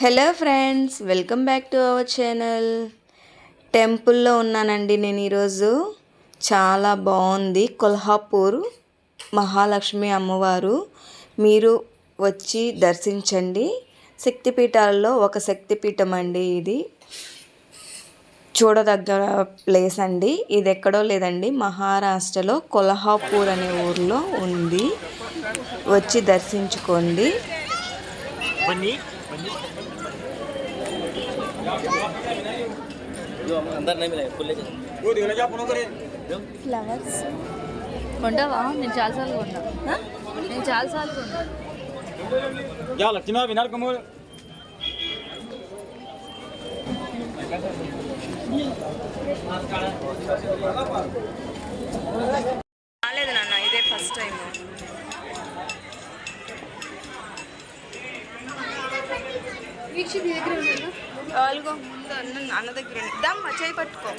Hello friends, welcome back to our channel. టెంపుల్లో ఉన్నానండి నేను ఈరోజు. చాలా బాగుంది. కొల్హాపూర్ మహాలక్ష్మి అమ్మవారు. మీరు వచ్చి దర్శించండి. శక్తిపీఠాల్లో ఒక శక్తిపీఠం అండి ఇది. చూడదగ్గ ప్లేస్ అండి. ఇది ఎక్కడో లేదండి, మహారాష్ట్రలో కొల్హాపూర్ అనే ఊర్లో ఉంది. వచ్చి దర్శించుకోండి. ఫ్లవర్స్ కొంటావా? నేను చాలాసార్లు కొన్నా. రాలేదు నాన్న, ఇదే ఫస్ట్ టైం. వాళ్ళగో ముందు అన్న దగ్గర దమ్మ చేయి పట్టుకో.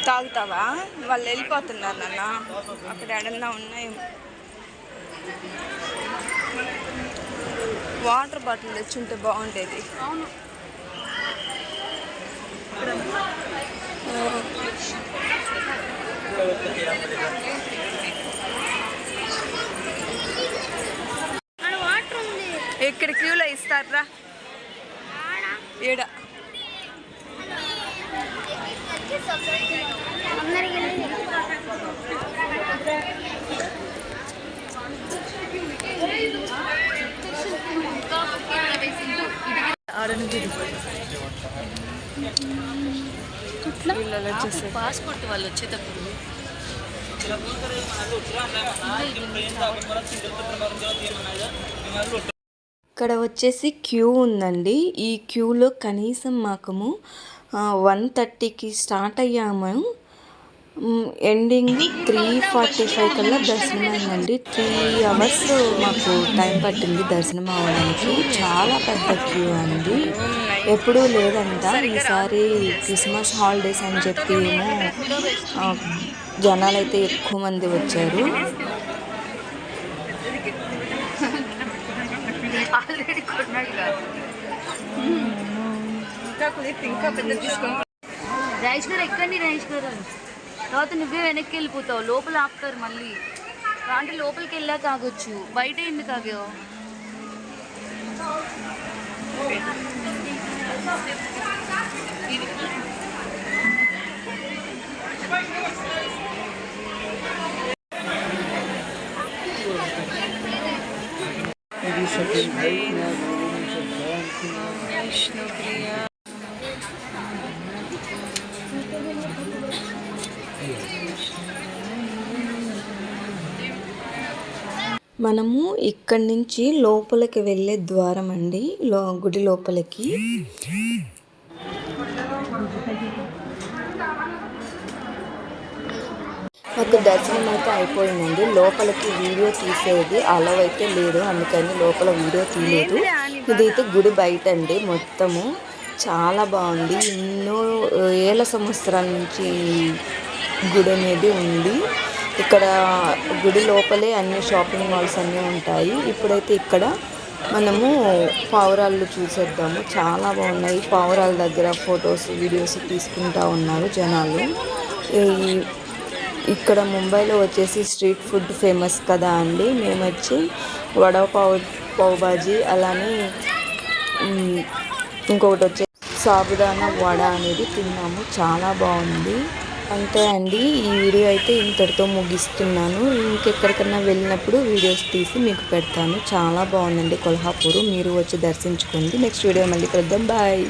తాగుతావా? వాళ్ళు వెళ్ళిపోతున్నారు నాన్న, అక్కడ ఎడన్నా ఉన్నాయి. వాటర్ బాటిల్ తెచ్చుంటే బాగుండేది. ఇక్కడ క్యూలో ఇస్తారా? ఏడ పాస్పోర్ట్ వాళ్ళు వచ్చేటప్పుడు ఇక్కడ వచ్చేసి క్యూ ఉందండి. ఈ క్యూలో కనీసం మాకు 1:30కి స్టార్ట్ అయ్యాము. ఎండింగ్ 3:45 కల్లా దర్శనం అయిందండి. 3 అవర్స్ మాకు టైం పట్టింది దర్శనం అవ్వడానికి. చాలా పెద్ద క్యూ అండి, ఎప్పుడూ లేదంట. ఈసారి క్రిస్మస్ హాలిడేస్ అని చెప్పి ఏమో జనాలు అయితే ఎక్కువ మంది వచ్చారు. రైస్ గారు ఎక్కండి, రైస్ గారు. తర్వాత నువ్వే వెనక్కి వెళ్ళిపోతావు, లోపల ఆపుతారు మళ్ళీ. అంటే లోపలికి వెళ్ళాక ఆగొచ్చు, బయట ఎందుకు ఆగావు? మనము ఇక్కడి నుంచి లోపలికి వెళ్ళే ద్వారం అండి, గుడి లోపలికి. మాకు దర్శనం అయితే అయిపోయిందండి. లోపలికి వీడియో తీసేది అలౌ అయితే లేదు, అందుకని లోపల వీడియో తీయలేదు. ఇదైతే గుడి బయట అండి. మొత్తము చాలా బాగుంది. ఎన్నో ఏళ్ళ సంవత్సరాల నుంచి గుడి అనేది ఉంది. ఇక్కడ గుడి లోపలే అన్ని షాపింగ్ మాల్స్ అన్నీ ఉంటాయి. ఇప్పుడైతే ఇక్కడ మనము పావురాళ్ళు చూసేద్దాము. చాలా బాగున్నాయి. పావురాల దగ్గర ఫొటోస్ వీడియోస్ తీసుకుంటా ఉన్నారు జనాలు. ఇక్కడ ముంబైలో వచ్చేసి స్ట్రీట్ ఫుడ్ ఫేమస్ కదా అండి. మేము వచ్చి వడ పావ్ బాజీ, అలానే ఇంకొకటి వచ్చి సాబుదానా వడ అనేది తిన్నాము. చాలా బాగుంది. అంతే అండి, ఈ వీడియో అయితే ఇంతటితో ముగిస్తున్నాను. ఇంకెక్కడికన్నా వెళ్ళినప్పుడు వీడియోస్ తీసి మీకు పెడతాను. చాలా బాగుందండి కొల్హాపూర్. మీరు వచ్చి దర్శించుకోండి. నెక్స్ట్ వీడియో మళ్ళీ కలుద్దాం. బాయ్.